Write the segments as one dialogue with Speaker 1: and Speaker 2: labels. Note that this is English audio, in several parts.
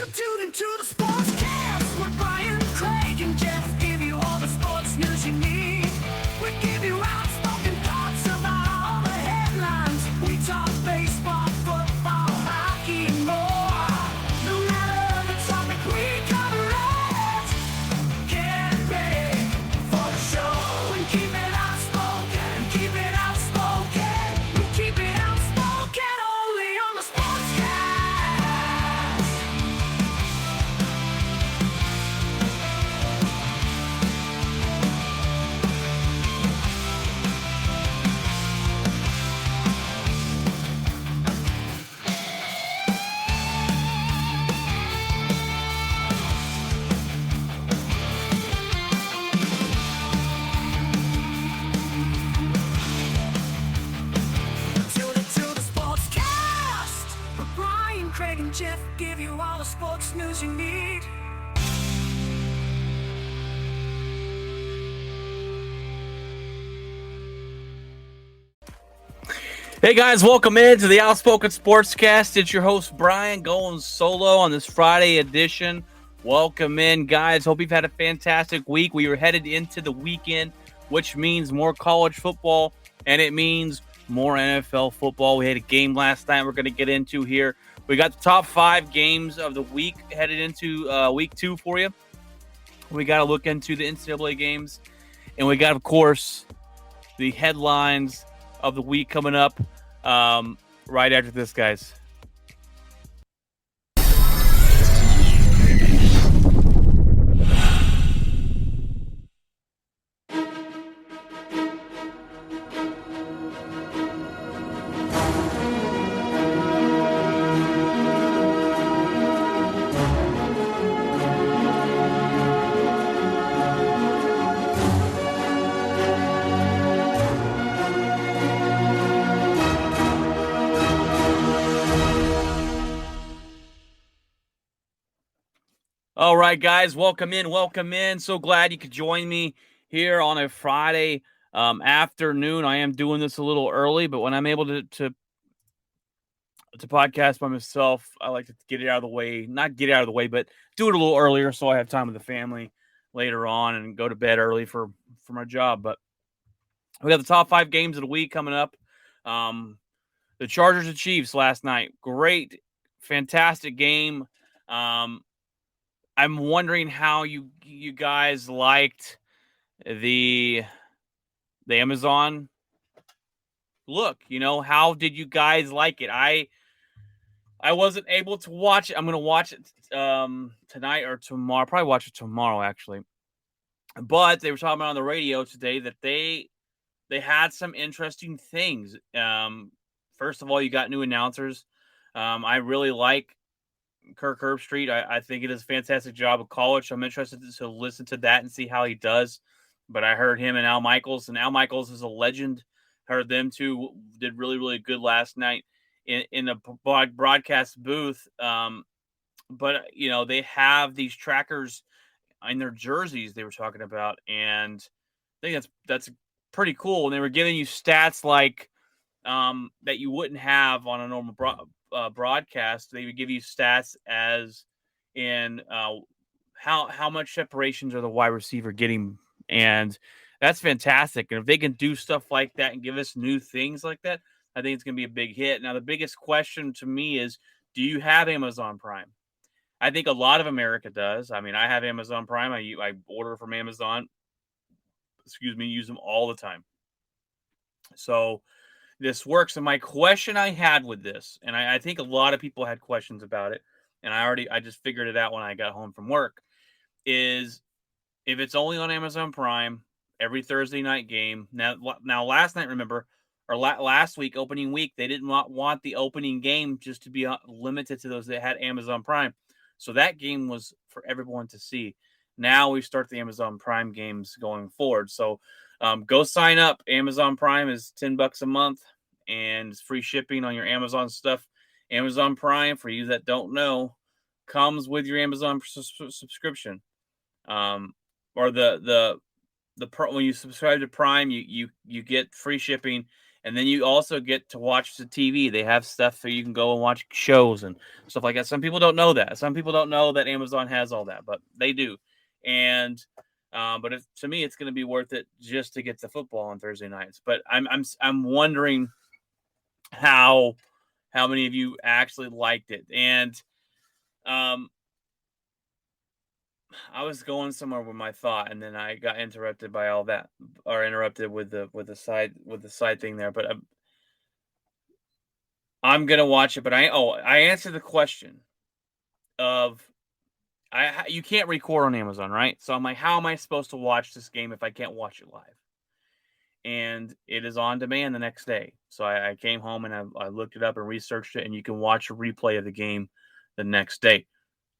Speaker 1: You tune into the Sportscast with Brian, Craig, and Jeff. Give you all the sports news you need. We give you outspoken thoughts about all the headlines. We talk baseball, football, hockey, and more. No matter the topic, we cover it. Get ready for the show and keep it outspoken. Keep it outspoken. We keep it outspoken only on the Sportscast. Tune into the Sportscast with Brian, Craig, and Jeff. Give you all the sports news you need.
Speaker 2: Hey guys, welcome in to the Outspoken Sportscast. It's your host Brian going solo on this Friday edition. Welcome in, guys. Hope you've had a fantastic week. We are headed into the weekend, which means more college football, and it means more NFL football. We had a game last night we're going to get into here. We got the top 5 games of the week headed into week 2 for you. We got to look into the NCAA games, and we got, of course, the headlines of the week coming up right after this, guys. All right, guys, welcome in, welcome in. So glad you could join me here on a Friday afternoon. I am doing this a little early, but when I'm able to podcast by myself, I like to get it out of the way. Not get it out of the way, but do it a little earlier so I have time with the family later on and go to bed early for my job. But we got the top 5 games of the week coming up. The Chargers and Chiefs last night. Great, fantastic game. I'm wondering how you guys liked the Amazon look. You know, how did you guys like it? I wasn't able to watch it. I'm going to watch it tonight or tomorrow. Probably watch it tomorrow, actually. But they were talking about on the radio today that they had some interesting things. First of all, you got new announcers. I really like Kirk Herbstreit. I think he does a fantastic job of college. So I'm interested to listen to that and see how he does. But I heard him and Al Michaels is a legend. Heard them two did really, really good last night in the broadcast booth. But you know, they have these trackers in their jerseys they were talking about, and I think that's pretty cool. And they were giving you stats like that you wouldn't have on a normal broadcast. They would give you stats as in how much separations are the wide receiver getting, and that's fantastic. And if they can do stuff like that and give us new things like that, I think it's going to be a big hit. Now, the biggest question to me is, do you have Amazon Prime? I think a lot of America does. I mean, I have Amazon Prime. I order from Amazon. Use them all the time. So this works. And my question I had with this, and I think a lot of people had questions about it, and I just figured it out when I got home from work, is if it's only on Amazon Prime, every Thursday night game. Now last night, remember, or last week, opening week, they didn't want the opening game just to be limited to those that had Amazon Prime. So that game was for everyone to see. Now we start the Amazon Prime games going forward. So go sign up. Amazon Prime is $10 a month, and it's free shipping on your Amazon stuff. Amazon Prime, for you that don't know, comes with your Amazon subscription. Or when you subscribe to Prime, you get free shipping, And then you also get to watch the TV. They have stuff so you can go and watch shows and stuff like that. Some people don't know that. Some people don't know that Amazon has all that, but they do. And but to me, it's going to be worth it just to get the football on Thursday nights. But I'm wondering how many of you actually liked it. And I was going somewhere with my thought, and then I got interrupted by all that, or interrupted with the side thing there. But I'm gonna watch it. But I answered the question of you can't record on Amazon, right? So I'm like, how am I supposed to watch this game if I can't watch it live? And it is on demand the next day. So I came home and I looked it up and researched it, and you can watch a replay of the game the next day.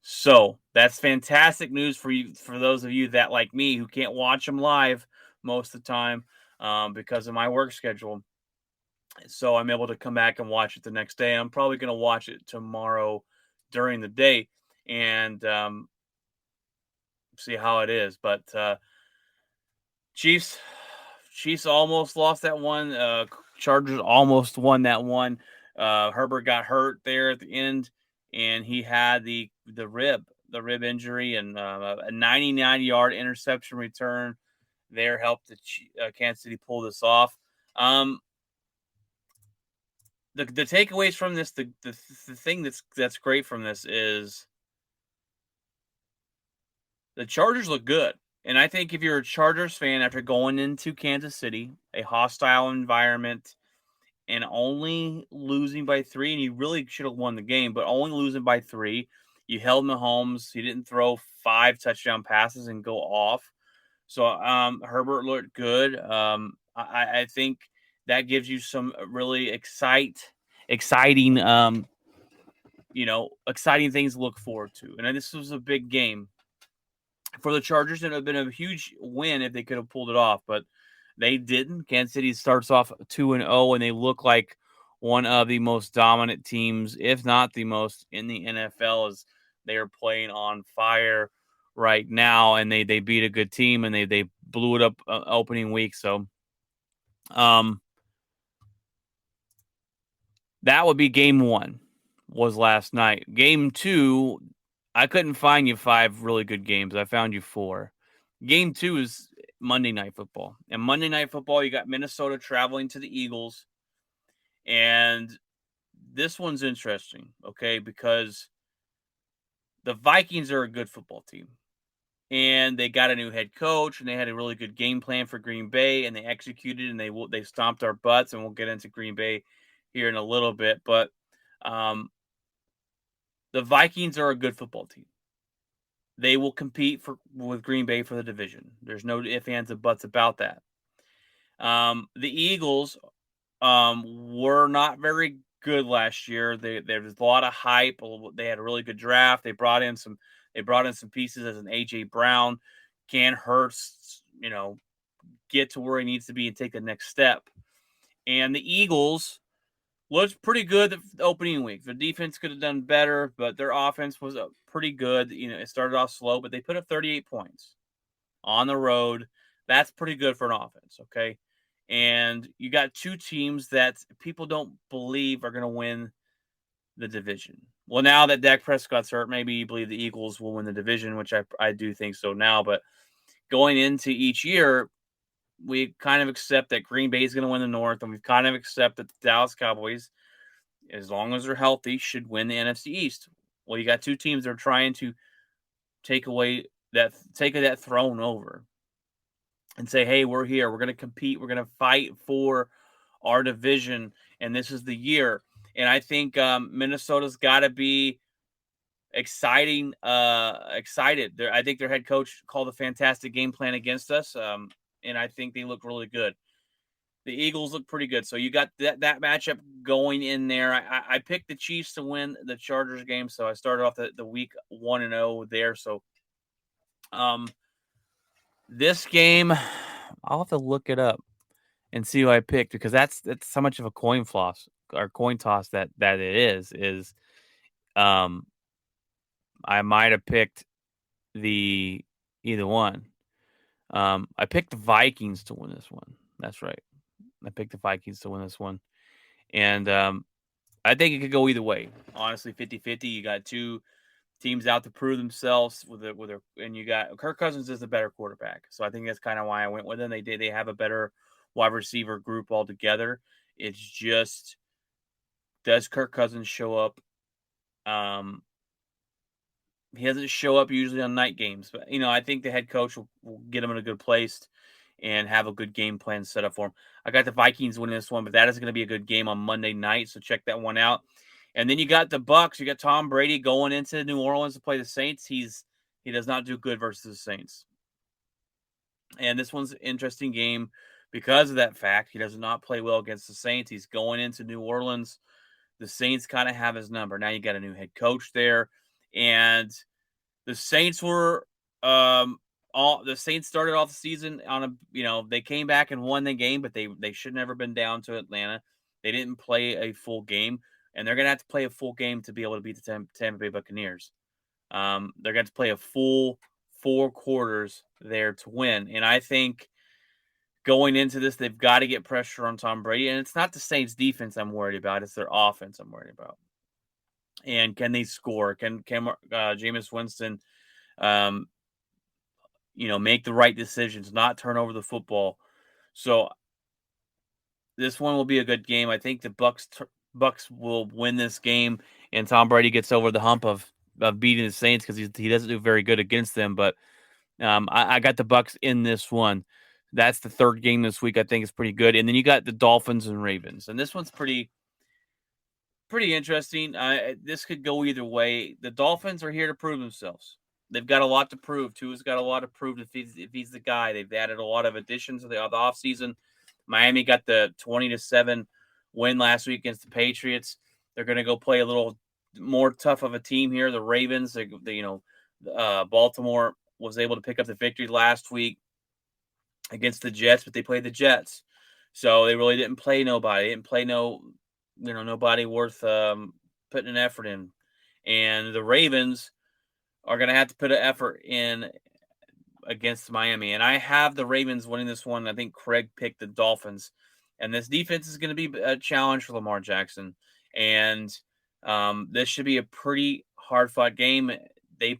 Speaker 2: So that's fantastic news for you, for those of you that like me who can't watch them live most of the time because of my work schedule. So I'm able to come back and watch it the next day. I'm probably going to watch it tomorrow during the day and see how it is. But Chiefs almost lost that one. Chargers almost won that one. Herbert got hurt there at the end, and he had the rib injury, and a 99-yard interception return there helped the Kansas City pull this off. The takeaways from this, the thing that's great from this is the Chargers look good. And I think if you're a Chargers fan after going into Kansas City, a hostile environment, and only losing by 3, and you really should have won the game, but only losing by 3, you held Mahomes. He didn't throw 5 touchdown passes and go off. So Herbert looked good. I think that gives you some really exciting exciting things to look forward to. And this was a big game for the Chargers. It would have been a huge win if they could have pulled it off, but they didn't. Kansas City starts off 2-0, and they look like one of the most dominant teams, if not the most, in the NFL, as they are playing on fire right now. And they beat a good team, and they blew it up opening week. So, that would be game 1. Was last night. Game 2, I couldn't find you 5 really good games. I found you 4. Game 2 is Monday Night Football. And Monday Night Football, you got Minnesota traveling to the Eagles. And this one's interesting, okay, because the Vikings are a good football team. And they got a new head coach, and they had a really good game plan for Green Bay, and they executed, and they stomped our butts, and we'll get into Green Bay here in a little bit. But the Vikings are a good football team. They will compete with Green Bay for the division. There's no ifs, ands, and buts about that. The Eagles were not very good last year. There was a lot of hype. They had a really good draft. They brought in some pieces as an A.J. Brown. Can Hurts, get to where he needs to be and take the next step. And the Eagles looked pretty good the opening week. Their defense could have done better, but their offense was pretty good. It started off slow, but they put up 38 points on the road. That's pretty good for an offense, okay? And you got 2 teams that people don't believe are going to win the division. Well, now that Dak Prescott's hurt, maybe you believe the Eagles will win the division, which I do think so now. But going into each year, we kind of accept that Green Bay is going to win the North, and we kind of accept that the Dallas Cowboys, as long as they're healthy, should win the NFC East. Well, you got 2 teams that are trying to take that throne over and say, hey, we're here. We're going to compete. We're going to fight for our division, and this is the year. And I think Minnesota's got to be excited. I think their head coach called a fantastic game plan against us, and I think they look really good. The Eagles look pretty good. So you got that matchup going in there. I picked the Chiefs to win the Chargers game, so I started off the week 1-0 there. So this game, I'll have to look it up and see who I picked, because that's so much of a coin toss that it is. I might have picked either one. I picked the Vikings to win this one. That's right. I picked the Vikings to win this one. And I think it could go either way. Honestly, 50-50. You got two teams out to prove themselves and you got Kirk Cousins is the better quarterback. So I think that's kind of why I went with them. They have a better wide receiver group altogether. It's just, does Kirk Cousins show up? He doesn't show up usually on night games, but I think the head coach will get him in a good place and have a good game plan set up for him. I got the Vikings winning this one, but that is going to be a good game on Monday night, so check that one out. And then you got the Bucs. You got Tom Brady going into New Orleans to play the Saints. He does not do good versus the Saints. And this one's an interesting game because of that fact. He does not play well against the Saints. He's going into New Orleans. The Saints kind of have his number. Now you got a new head coach there. And the Saints were the Saints started off the season on they came back and won the game, but they should never been down to Atlanta. They didn't play a full game, and they're going to have to play a full game to be able to beat the Tampa Bay Buccaneers. They're going to have to play a full 4 quarters there to win. And I think going into this, they've got to get pressure on Tom Brady. And it's not the Saints defense I'm worried about. It's their offense I'm worried about. And can they score? Can Jameis Winston, make the right decisions, not turn over the football? So this one will be a good game. I think the Bucs will win this game, and Tom Brady gets over the hump of beating the Saints because he doesn't do very good against them. But I got the Bucs in this one. That's the third game this week. I think it's pretty good. And then you got the Dolphins and Ravens, and this one's pretty interesting. This could go either way. The Dolphins are here to prove themselves. They've got a lot to prove. Tua's got a lot to prove if he's the guy. They've added a lot of additions to the offseason. Miami got the 20-7 win last week against the Patriots. They're going to go play a little more tough of a team here. The Ravens, Baltimore was able to pick up the victory last week against the Jets, but they played the Jets. So they really didn't play nobody. They didn't play nobody worth putting an effort in. And the Ravens are going to have to put an effort in against Miami. And I have the Ravens winning this one. I think Craig picked the Dolphins. And this defense is going to be a challenge for Lamar Jackson. And this should be a pretty hard-fought game. They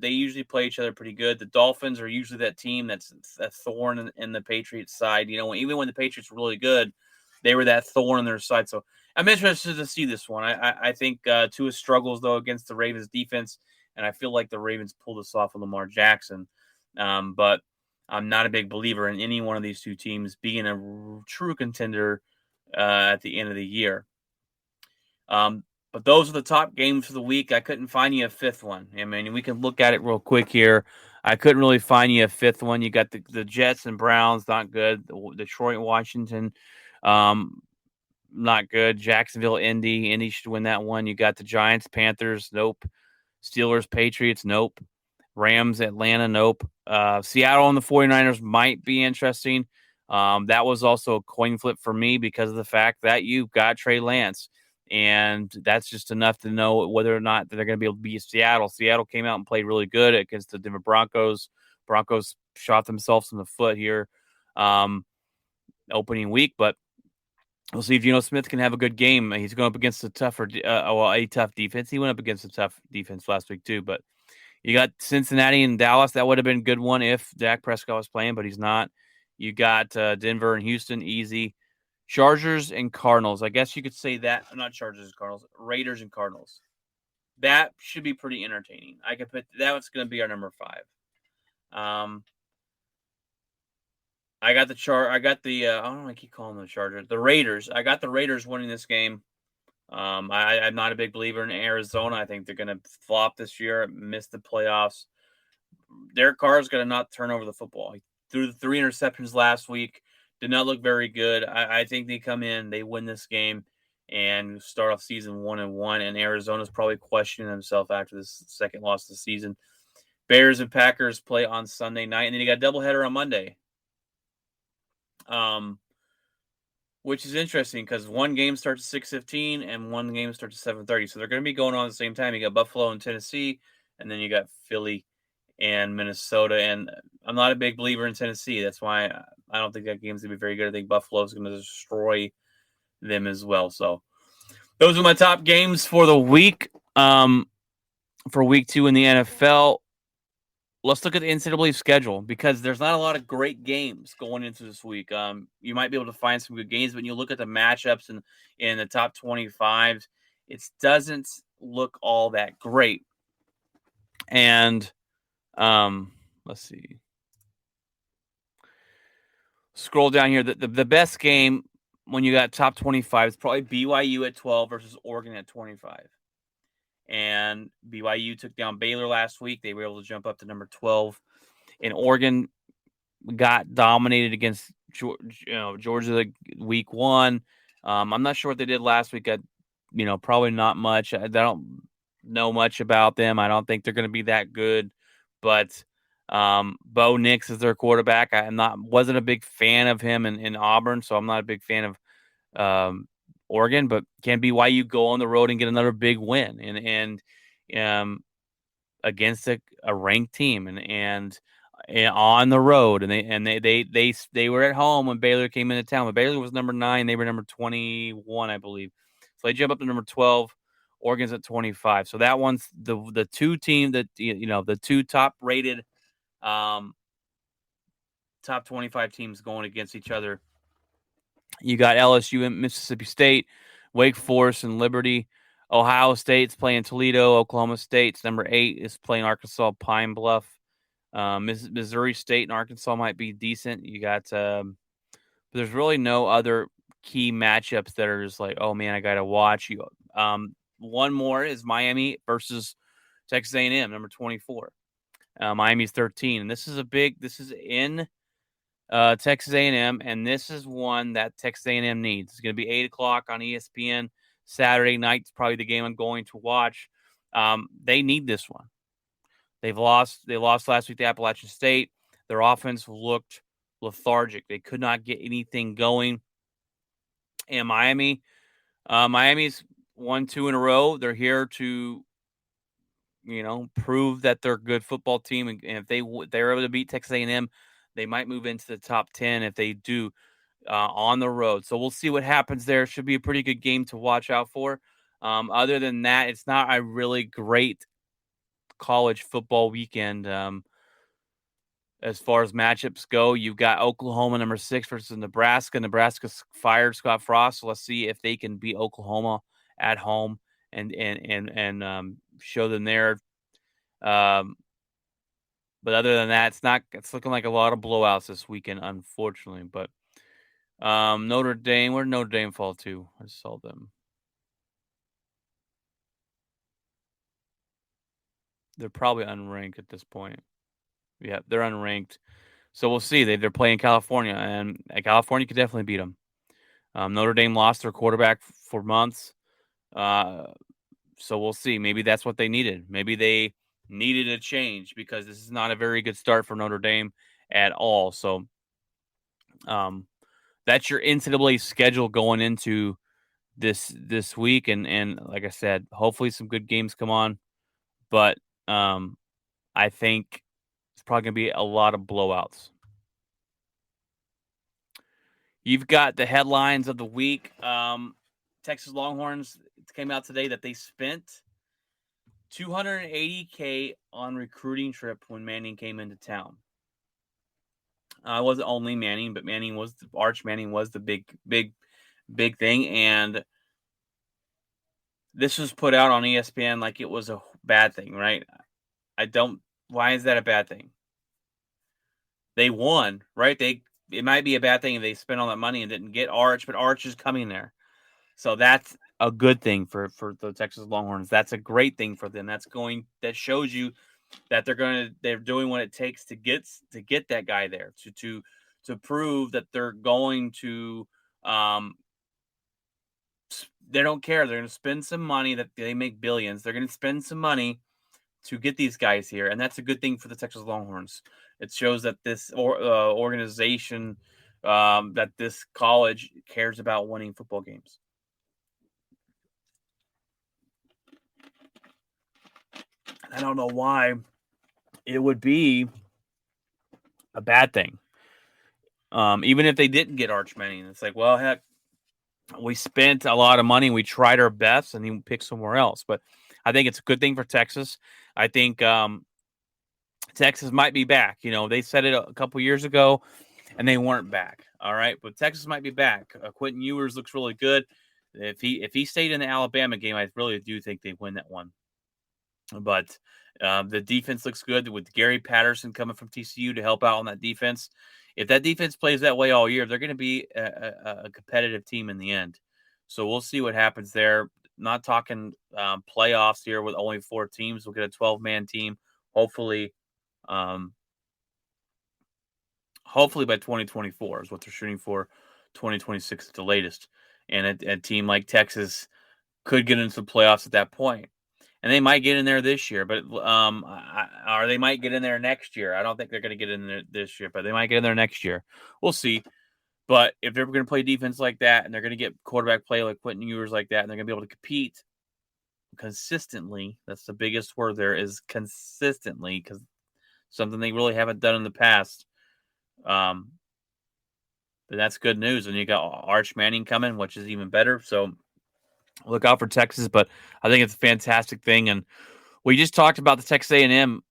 Speaker 2: usually play each other pretty good. The Dolphins are usually that team that's a thorn in the Patriots' side. Even when the Patriots were really good, they were that thorn on their side. So I'm interested to see this one. I think Tua struggles, though, against the Ravens defense, and I feel like the Ravens pull this off with Lamar Jackson. But I'm not a big believer in any one of these two teams being a true contender at the end of the year. But those are the top games for the week. I couldn't find you a fifth one. I mean, we can look at it real quick here. I couldn't really find you a fifth one. You got the Jets and Browns, not good. Detroit, Washington, not good. Jacksonville, Indy should win that one. You got the Giants, Panthers, nope. Steelers, Patriots, nope. Rams, Atlanta, nope. Seattle and the 49ers might be interesting. That was also a coin flip for me because of the fact that you've got Trey Lance. And that's just enough to know whether or not they're going to be able to beat Seattle. Seattle came out and played really good against the Denver Broncos. Broncos shot themselves in the foot here opening week, but we'll see if Geno Smith can have a good game. He's going up against a tough defense. He went up against a tough defense last week too, but you got Cincinnati and Dallas. That would have been a good one if Dak Prescott was playing, but he's not. You got Denver and Houston, easy. Chargers and Cardinals. I guess you could say that. Not Chargers and Cardinals. Raiders and Cardinals. That should be pretty entertaining. I could put that was going to be our number 5. I got the I don't know. I keep calling them the Chargers. The Raiders. I got the Raiders winning this game. I'm not a big believer in Arizona. I think they're going to flop this year, miss the playoffs. Derek Carr is going to not turn over the football. He threw the 3 interceptions last week. Did not look very good. I think they come in, they win this game, and start off season 1-1. And Arizona's probably questioning themselves after this second loss of the season. Bears and Packers play on Sunday night, and then you got a doubleheader on Monday. Which is interesting because one game starts at 6:15 and one game starts at 7:30. So they're going to be going on at the same time. You got Buffalo and Tennessee, and then you got Philly and Minnesota. And I'm not a big believer in Tennessee. That's why I don't think that game's going to be very good. I think Buffalo's going to destroy them as well. So those are my top games for the week. For week 2 in the NFL, let's look at the NCAA schedule because there's not a lot of great games going into this week. You might be able to find some good games, but when you look at the matchups in the top 25, it doesn't look all that great. And let's see. Scroll down here. The best game when you got top 25 is probably BYU at 12 versus Oregon at 25. And BYU took down Baylor last week. They were able to jump up to number 12. And Oregon got dominated against Georgia week 1. I'm not sure what they did last week. Probably not much. I don't know much about them. I don't think they're going to be that good. But Bo Nix is their quarterback. Wasn't a big fan of him in Auburn, so I'm not a big fan of Oregon. But can BYU go on the road and get another big win and against a ranked team and on the road, and they were at home when Baylor came into town. But Baylor was number 9, they were number 21, I believe. So they jump up to number 12. Oregon's at 25. So that one's the two team that the two top rated top 25 teams going against each other. You got LSU and Mississippi State, Wake Forest and Liberty. Ohio State's playing Toledo. Oklahoma State's number 8 is playing Arkansas Pine Bluff. Missouri State and Arkansas might be decent. You got, there's really no other key matchups that are just like, oh man, I got to watch you. One more is Miami versus Texas A&M, number 24. Miami's 13, and this is in Texas A&M, and this is one that Texas A&M needs. It's going to be 8:00 on ESPN Saturday night. It's probably the game I'm going to watch. They need this one. They lost last week to Appalachian State. Their offense looked lethargic. They could not get anything going. And Miami's won 2 in a row. They're here to, prove that they're a good football team. And if they're able to beat Texas A&M, they might move into the top 10 if they do on the road. So we'll see what happens there. Should be a pretty good game to watch out for. Other than that, it's not a really great college football weekend. As far as matchups go, you've got Oklahoma number 6 versus Nebraska. Nebraska fired Scott Frost, so let's see if they can beat Oklahoma at home and show them there. But other than that, it's looking like a lot of blowouts this weekend, unfortunately. But Notre Dame, where did Notre Dame fall to? I just saw them. They're probably unranked at this point. Yeah, they're unranked. So we'll see. They're playing California, and California could definitely beat them. Notre Dame lost their quarterback for months. So we'll see. Maybe that's what they needed. Maybe they needed a change because this is not a very good start for Notre Dame at all. So that's your NCAA schedule going into this week. And like I said, hopefully some good games come on. But I think it's probably going to be a lot of blowouts. You've got the headlines of the week. Texas Longhorns, it came out today that they spent $280K on recruiting trip when Manning came into town. It wasn't only Manning, but Arch Manning was the big thing. And this was put out on ESPN like it was a bad thing, right? Why is that a bad thing? They won, right? It might be a bad thing if they spent all that money and didn't get Arch, but Arch is coming there. So that's a good thing for the Texas Longhorns. That's a great thing for them. That shows you that they're doing what it takes to get that guy there, to prove that they're going to they don't care. They're going to spend some money, that they make billions. They're going to spend some money to get these guys here, and that's a good thing for the Texas Longhorns. It shows that this organization, that this college cares about winning football games. I don't know why it would be a bad thing. Even if they didn't get Arch Manning, it's like, well, heck, we spent a lot of money. We tried our best, and he picked somewhere else. But I think it's a good thing for Texas. I think Texas might be back. They said it a couple years ago, and they weren't back. All right, but Texas might be back. Quentin Ewers looks really good. If he stayed in the Alabama game, I really do think they win that one. But the defense looks good with Gary Patterson coming from TCU to help out on that defense. If that defense plays that way all year, they're going to be a competitive team in the end. So we'll see what happens there. Not talking playoffs here with only 4 teams. We'll get a 12-man team. Hopefully by 2024 is what they're shooting for. 2026 at the latest. And a team like Texas could get into the playoffs at that point. And they might get in there this year, but or they might get in there next year. I don't think they're going to get in there this year, but they might get in there next year. We'll see. But if they're going to play defense like that, and they're going to get quarterback play like Quentin Ewers like that, and they're going to be able to compete consistently, that's the biggest word there is consistently, because something they really haven't done in the past. But that's good news. And you got Arch Manning coming, which is even better. So look out for Texas, but I think it's a fantastic thing. And we just talked about the Texas A&M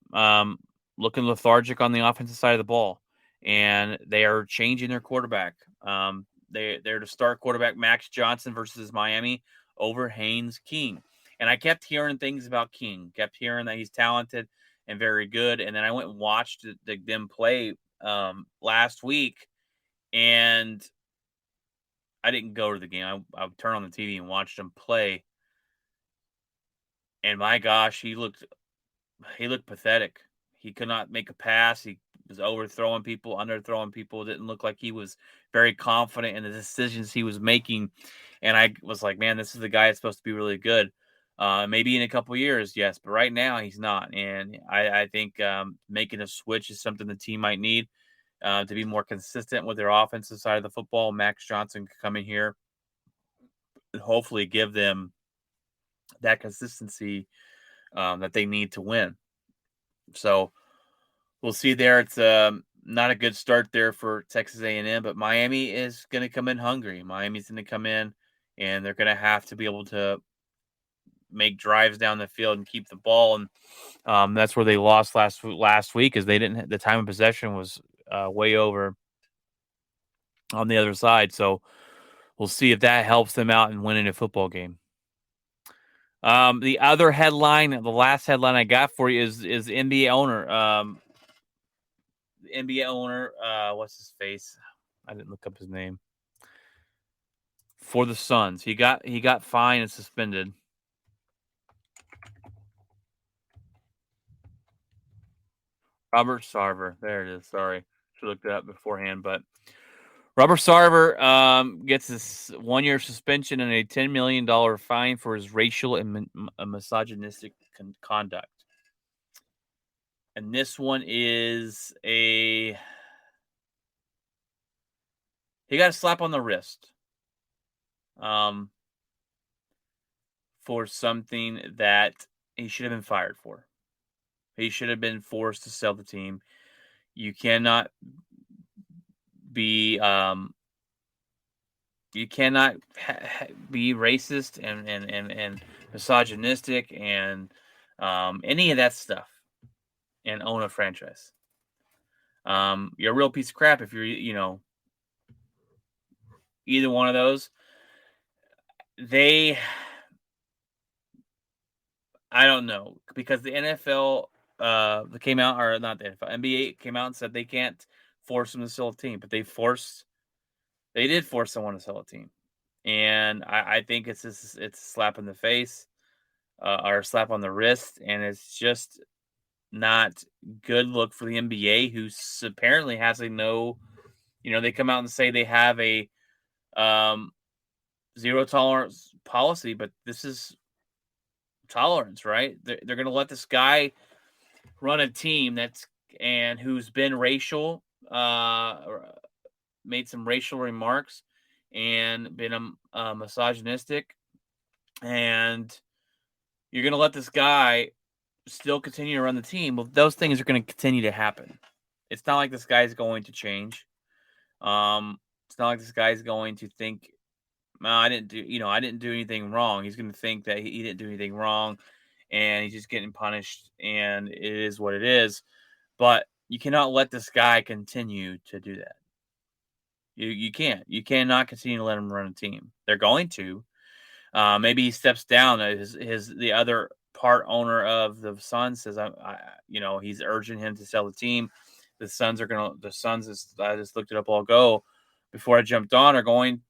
Speaker 2: looking lethargic on the offensive side of the ball, and they are changing their quarterback. They're to start quarterback Max Johnson versus Miami over Haynes King. And I kept hearing things about King, kept hearing that he's talented and very good. And then I went and watched them play last week, and I didn't go to the game. I would turn on the TV and watch them play. And my gosh, he looked pathetic. He could not make a pass. He was overthrowing people, underthrowing people. It didn't look like he was very confident in the decisions he was making. And I was like, man, this is the guy that's supposed to be really good. Maybe in a couple years, yes, but right now he's not. And I think making a switch is something the team might need to be more consistent with their offensive side of the football. Max Johnson could come in here and hopefully give them that consistency that they need to win. So we'll see there. It's not a good start there for Texas A&M, but Miami is going to come in hungry. Miami's going to come in, and they're going to have to be able to make drives down the field and keep the ball. And that's where they lost last week, is they didn't. The time of possession was way over on the other side. So we'll see if that helps them out in winning a football game. The other headline, the last headline I got for you is NBA owner. The NBA owner, what's his face? I didn't look up his name. For the Suns, he got fined and suspended. Robert Sarver, there it is. Sorry, should have looked it up beforehand, but Robert Sarver gets this 1-year suspension and a $10 million fine for his racial and misogynistic conduct. And this one is he got a slap on the wrist for something that he should have been fired for. He should have been forced to sell the team. You cannot be be racist and misogynistic and any of that stuff and own a franchise. You're a real piece of crap if you're either one of those. I don't know, because the NFL came out, or not the NFL, NBA came out and said they can't force them to sell a team, but they did force someone to sell a team. And I think it's a slap in the face or a slap on the wrist, and it's just not good look for the NBA, who apparently has they come out and say they have a zero tolerance policy, but this is tolerance, right? They're going to let this guy run a team who's been racial, made some racial remarks, and been misogynistic, and you're going to let this guy still continue to run the team. Well, those things are going to continue to happen. It's not like this guy's going to change. It's not like this guy's going to think, "No, I didn't do anything wrong." He's going to think that he didn't do anything wrong, and he's just getting punished, and it is what it is. But you cannot let this guy continue to do that. You can't. You cannot continue to let him run a team. They're going to. Maybe he steps down. The other part owner of the Suns says, he's urging him to sell the team. The Suns, I just looked it up all go before I jumped on,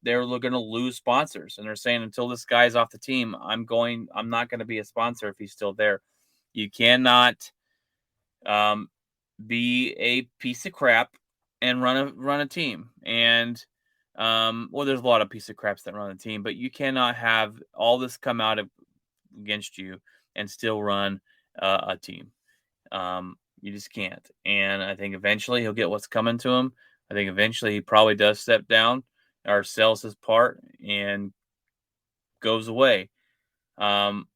Speaker 2: they're going to lose sponsors. And they're saying, until this guy's off the team, I'm not going to be a sponsor if he's still there. You cannot be a piece of crap and run a team. And there's a lot of piece of craps that run a team, but you cannot have all this come out against you and still run a team. You just can't. And I think eventually he'll get what's coming to him. I think eventually he probably does step down or sells his part and goes away. Daniel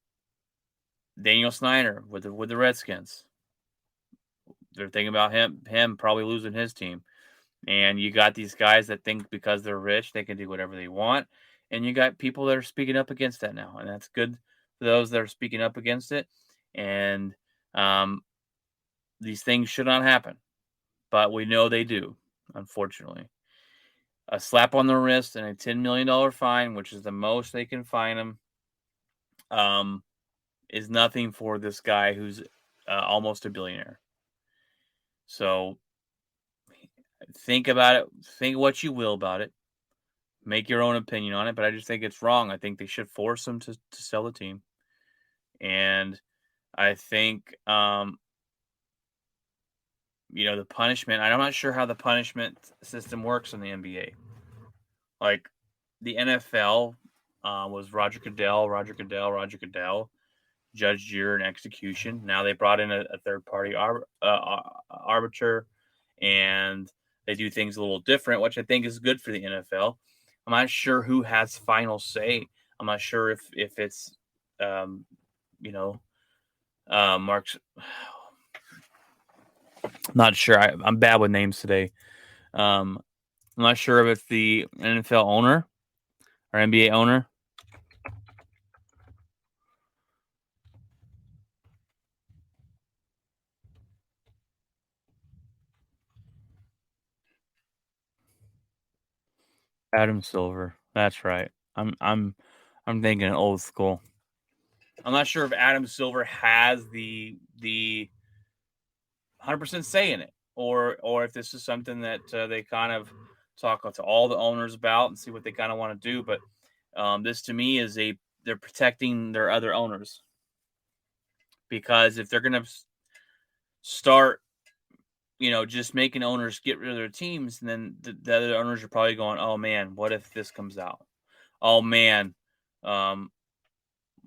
Speaker 2: Snyder with the Redskins. They're thinking about him probably losing his team. And you got these guys that think because they're rich, they can do whatever they want. And you got people that are speaking up against that now. And that's good for those that are speaking up against it. And these things should not happen. But we know they do, unfortunately. A slap on the wrist and a $10 million fine, which is the most they can fine him, is nothing for this guy who's almost a billionaire. So think about it. Think what you will about it. Make your own opinion on it, but I just think it's wrong. I think they should force him to sell the team. And I think, the punishment, I'm not sure how the punishment system works in the NBA. Like the NFL was Roger Goodell, judge, juror, and execution. Now they brought in a third-party arbiter, and they do things a little different, which I think is good for the NFL. I'm not sure who has final say. I'm not sure if it's, Mark's. Not sure. I'm bad with names today. I'm not sure if it's the NFL owner or NBA owner. Adam Silver. That's right. I'm thinking old school. I'm not sure if Adam Silver has the 100% say in it, or if this is something that they kind of talk to all the owners about and see what they kind of want to do. But this to me is they're protecting their other owners, because if they're going to start, just making owners get rid of their teams, and then the other owners are probably going, "Oh man, what if this comes out? Oh man,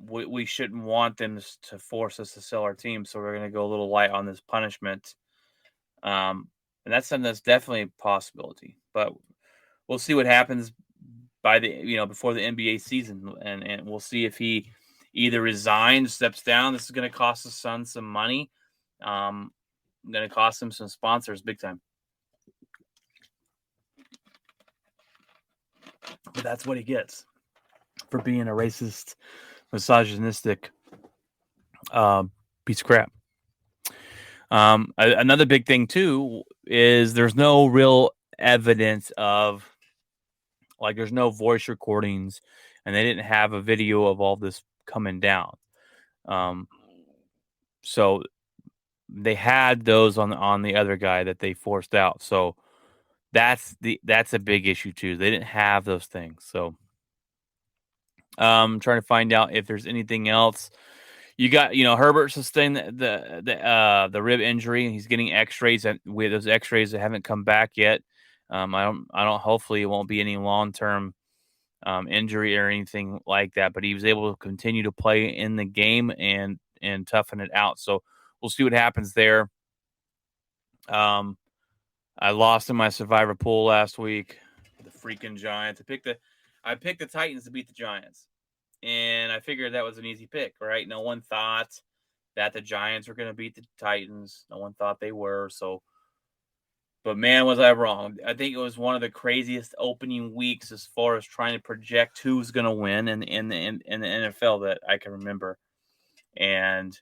Speaker 2: we shouldn't want them to force us to sell our team, so we're going to go a little light on this punishment." And that's something that's definitely a possibility, but we'll see what happens before the NBA season, and we'll see if he either resigns, steps down. This is going to cost the Suns some money. Going to cost them some sponsors big time. But that's what he gets for being a racist, misogynistic piece of crap. Another big thing too is there's no real evidence of, like, there's no voice recordings, and they didn't have a video of all this coming down. So they had those on the other guy that they forced out. So that's a big issue too. They didn't have those things. So trying to find out if there's anything else. You got, Herbert sustained the rib injury, and he's getting X-rays. With those X-rays that haven't come back yet. I don't. Hopefully, it won't be any long-term injury or anything like that. But he was able to continue to play in the game and toughen it out. So we'll see what happens there. I lost in my survivor pool last week. The freaking Giants. I picked the Titans to beat the Giants. And I figured that was an easy pick, right? No one thought that the Giants were going to beat the Titans. No one thought they were. So But man, was I wrong. I think it was one of the craziest opening weeks as far as trying to project who's going to win in the NFL that I can remember. And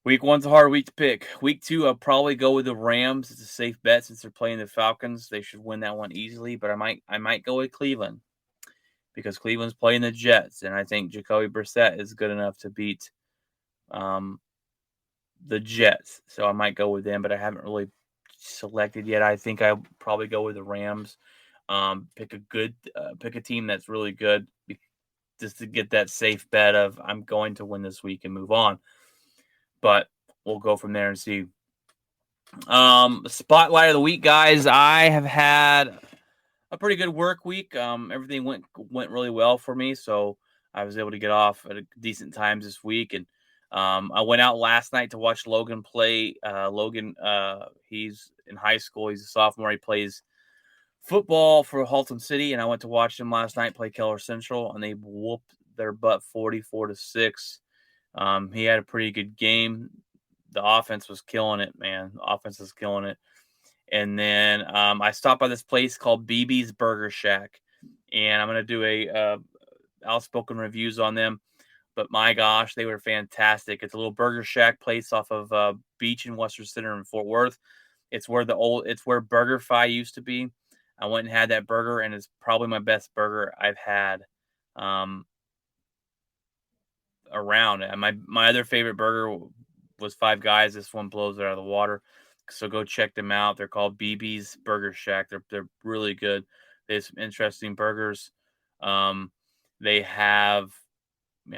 Speaker 2: week one's a hard week to pick. Week two, I'll probably go with the Rams. It's a safe bet since they're playing the Falcons. They should win that one easily. But I might go with Cleveland because Cleveland's playing the Jets, and I think Jacoby Brissett is good enough to beat the Jets. So I might go with them, but I haven't really selected yet. I think I'll probably go with the Rams. Pick a team that's really good, just to get that safe bet of I'm going to win this week and move on. But we'll go from there and see. Spotlight of the week, guys. I have had a pretty good work week. Everything went really well for me, so I was able to get off at a decent times this week. And I went out last night to watch Logan play. Logan, he's in high school. He's a sophomore. He plays football for Halton City, and I went to watch him last night play Keller Central, and they whooped their butt 44-6. He had a pretty good game. The offense was killing it, man. The offense was killing it. And then I stopped by this place called BB's Burger Shack, and I'm going to do a outspoken reviews on them. But my gosh, they were fantastic. It's a little burger shack place off of Beach and Western Center in Fort Worth. It's where BurgerFi used to be. I went and had that burger, and it's probably my best burger I've had around. And my other favorite burger was Five Guys. This one blows it out of the water. So go check them out. They're called BB's Burger Shack. They're really good. They have some interesting burgers. They have,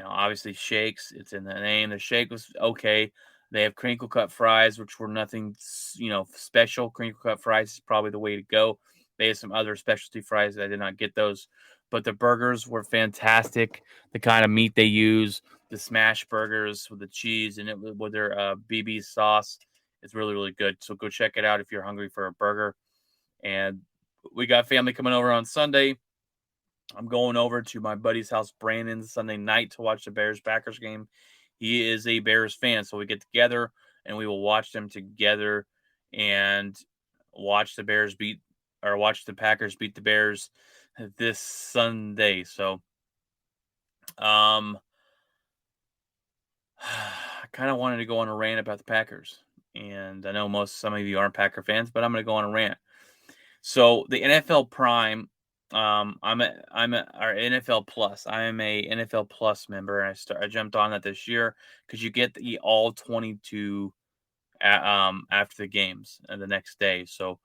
Speaker 2: obviously shakes. It's in the name. The shake was okay. They have crinkle cut fries, which were nothing, special. Crinkle cut fries is probably the way to go. They have some other specialty fries. I did not get those, but the burgers were fantastic. The kind of meat they use, the smash burgers with the cheese and with their BB's sauce, it's really, really good. So go check it out if you're hungry for a burger. And we got family coming over on Sunday. I'm going over to my buddy's house, Brandon, Sunday night to watch the Bears-Packers game. He is a Bears fan, so we get together and we will watch them together and watch the Packers beat the Bears this Sunday. So, I kind of wanted to go on a rant about the Packers, and I know some of you aren't Packer fans, but I'm going to go on a rant. So the NFL Prime. I'm our NFL Plus. I am a NFL Plus member, and I jumped on that this year because you get the all 22 after the games the next day. So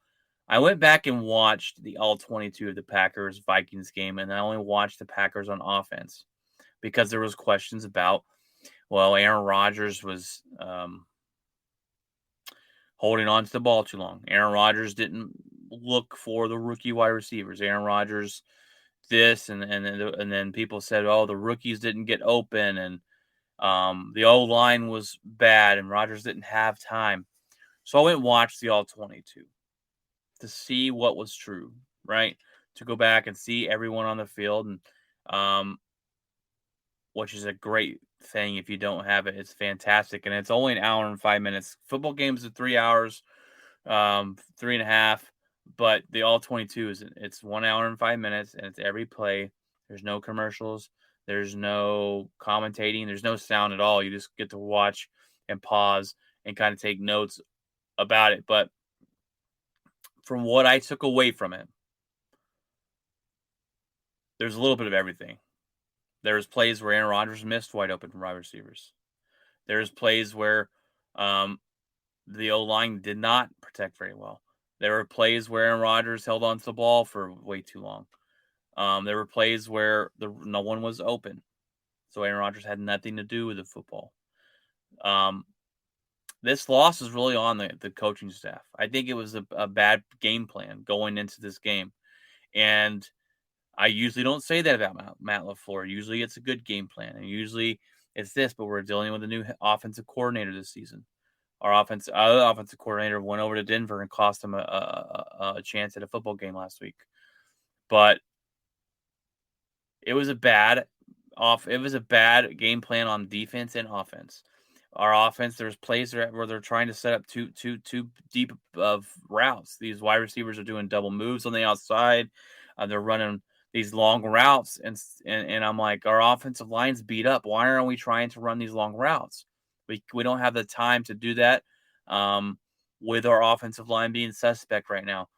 Speaker 2: I went back and watched the all 22 of the Packers Vikings game, and I only watched the Packers on offense because there was questions about, Aaron Rodgers was holding on to the ball too long. Aaron Rodgers didn't look for the rookie wide receivers. Aaron Rodgers, this and then people said, oh, the rookies didn't get open, and the O line was bad, and Rodgers didn't have time. So I went and watched the all 22 to see what was true, right? To go back and see everyone on the field, and which is a great thing. If you don't have it, it's fantastic, and it's only an hour and 5 minutes. Football games are 3 hours, 3.5. But the all 22 it's 1 hour and 5 minutes, and it's every play. There's no commercials. There's no commentating. There's no sound at all. You just get to watch and pause and kind of take notes about it. But from what I took away from it, there's a little bit of everything. There's plays where Aaron Rodgers missed wide open wide receivers. There's plays where the O-line did not protect very well. There were plays where Aaron Rodgers held on to the ball for way too long. There were plays where no one was open, so Aaron Rodgers had nothing to do with the football. This loss is really on the coaching staff. I think it was a bad game plan going into this game. And I usually don't say that about Matt LaFleur. Usually it's a good game plan, and usually it's this, but we're dealing with a new offensive coordinator this season. Our other offensive coordinator went over to Denver and cost him a chance at a football game last week. But it was a bad game plan on defense and offense. Our offense, there's plays where they're trying to set up too deep of routes. These wide receivers are doing double moves on the outside. They're running these long routes, and I'm like, our offensive line's beat up. Why aren't we trying to run these long routes? We don't have the time to do that. With our offensive line being suspect right now.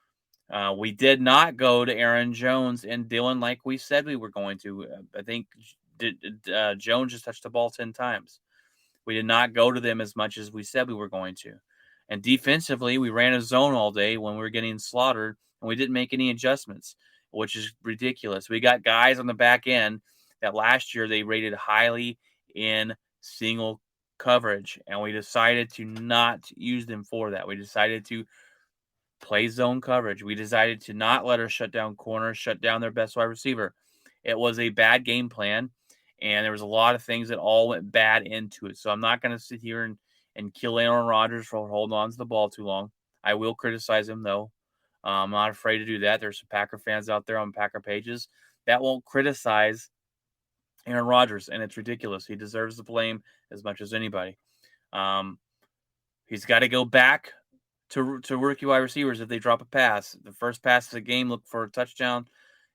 Speaker 2: We did not go to Aaron Jones and Dylan like we said we were going to. I think Jones just touched the ball 10 times. We did not go to them as much as we said we were going to. And defensively, we ran a zone all day when we were getting slaughtered, and we didn't make any adjustments, which is ridiculous. We got guys on the back end that last year they rated highly in single coverage, and we decided to not use them for that. We decided to play zone coverage. We decided to not let her shut down corners, shut down their best wide receiver. It was a bad game plan, and there was a lot of things that all went bad into it. So I'm not going to sit here and kill Aaron Rodgers for holding on to the ball too long. I will criticize him, though. I'm not afraid to do that. There's some Packer fans out there on Packer pages that won't criticize Aaron Rodgers, and it's ridiculous. He deserves the blame as much as anybody. He's got to go back to rookie wide receivers if they drop a pass. The first pass of the game, look for a touchdown,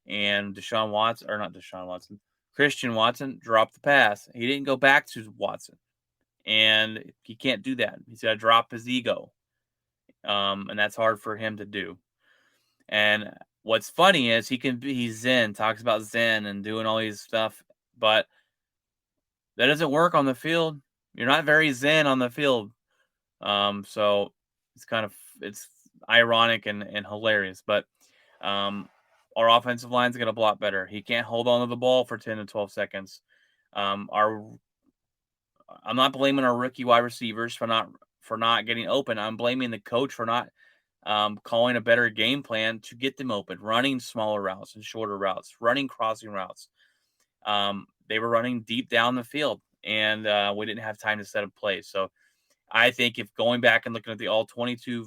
Speaker 2: and Christian Watson dropped the pass. He didn't go back to Watson, and he can't do that. He's got to drop his ego, and that's hard for him to do. And what's funny is he's Zen, talks about Zen and doing all these stuff, but that doesn't work on the field. You're not very Zen on the field. So it's ironic and hilarious, but our offensive line's going to block better. He can't hold on to the ball for 10 to 12 seconds. I'm not blaming our rookie wide receivers for not getting open. I'm blaming the coach for not calling a better game plan to get them open, running smaller routes and shorter routes, running crossing routes. They were running deep down the field, and we didn't have time to set up plays. So I think if going back and looking at the all 22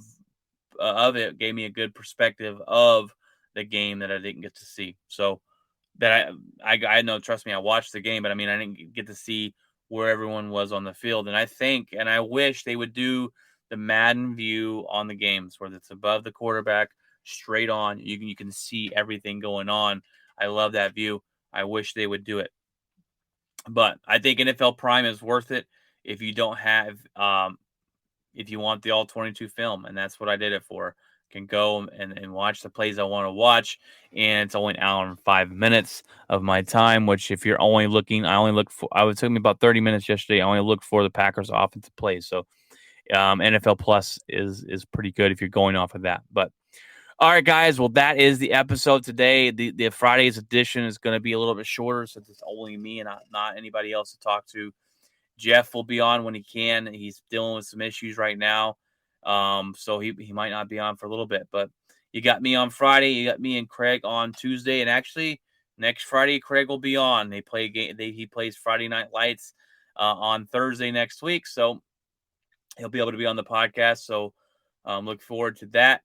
Speaker 2: of it gave me a good perspective of the game that I didn't get to see. So that I know, trust me, I watched the game, but I mean, I didn't get to see where everyone was on the field. And I think, and I wish they would do the Madden view on the games where it's above the quarterback, straight on. You can see everything going on. I love that view. I wish they would do it. But I think NFL Prime is worth it if you don't have, if you want the all 22 film, and that's what I did it for. Can go and watch the plays I want to watch, and it's only an hour and 5 minutes of my time, which if you're only looking, it took me about 30 minutes yesterday. I only looked for the Packers offensive plays. So NFL Plus is pretty good if you're going off of that. But all right, guys. Well, that is the episode today. The Friday's edition is going to be a little bit shorter since it's only me and not anybody else to talk to. Jeff will be on when he can. He's dealing with some issues right now, so he might not be on for a little bit. But you got me on Friday. You got me and Craig on Tuesday, and actually next Friday Craig will be on. They play a game. He plays Friday Night Lights on Thursday next week, so he'll be able to be on the podcast. So look forward to that.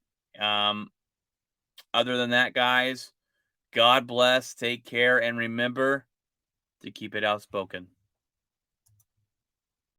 Speaker 2: Other than that, guys, God bless, take care, and remember to keep it outspoken.